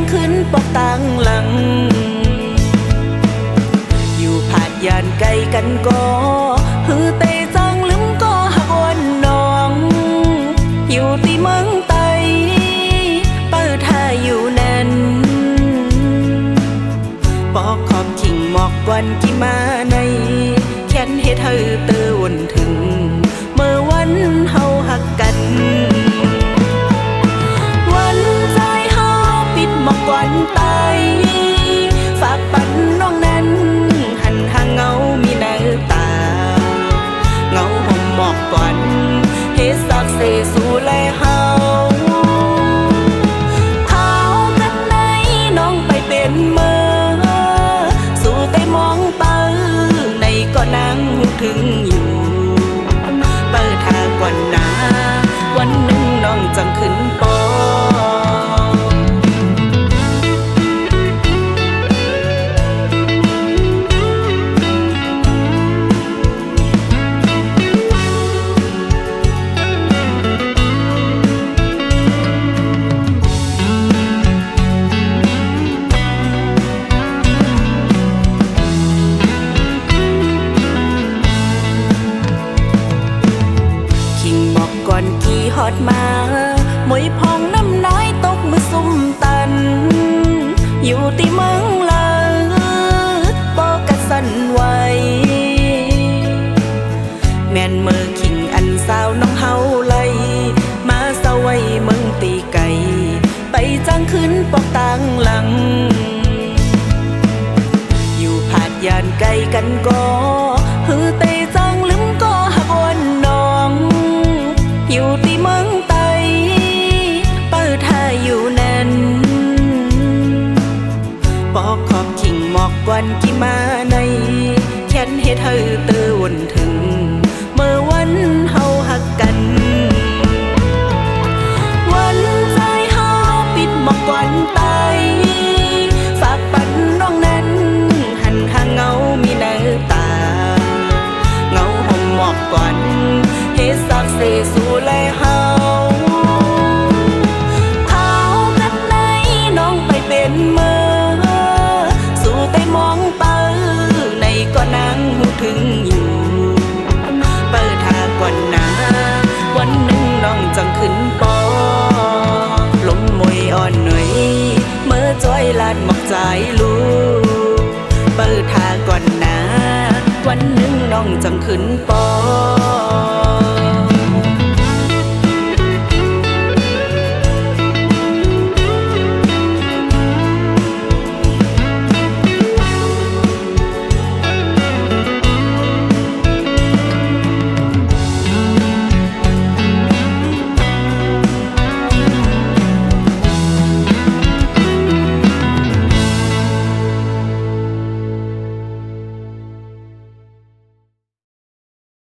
งขึ้นปอกตังหลังอยู่ผาดยานไกลกันก็ฮือเตจังลืมก็หักวันน้องอยู่ที่เมืองไตเปิดท่าอยู่นั้นปอกขอบขิงหมอกกวันกี่มาในแค้นเฮ็ดให้เตือนถึงเมื่อวันเฮาหักกันวันใจเฮาปิดหมอกกวันไตฝากปันน้องนั้นหันห่างเงามีหน้าตาเงาห่มหมอกกวันเฮ็ดสักเสสู่แลเฮาเฮากันไหนน้องไปเป็นเมื่อสู่แต่มองเปิ้ในก็นั่งถึงอยู่เปิดทางก่อนหน้าวันหนึ่งน้องจังขึ้นปอก่อนขี่ฮอดมามวยพองน้ำน้อยตกมือซุ่มตันอยู่ที่เมืองลาปอกะสั่นไหวแม่นมือขิงอันสาวน้องเฮาไลมาเศร้าไว้เมืองตีไก่ไปจังขึ้นปอกตังหลังอยู่ผาดยานไกลกันก็ฮือเตจังลืมก็หักวันน้องอยู่ที่เมืองไตเปิดท่าอยู่นั้นปอกขอบขิงหมอกกวันกี่มาในแค้นเฮ็ดให้เตือนถึงเมื่อวันเฮาหักกันวันใจเฮาปิดหมอกกวันไตฝากปันน้องนั้นหันห่างเงามีหน้าตาเงาห่มหมอกกวันเฮ็ดสักเสสู่แลเฮาเฮากันไหนน้องไปเป็นเมื่อสู่แต่มองเปิ้ในก็นั่งถึงอยู่เปิดทางก่อนหน้าวันหนึ่งน้องจังขึ้นปอลมมวยอ่อนหน่อยเมื่อจ้อยลาดหมอกใจลู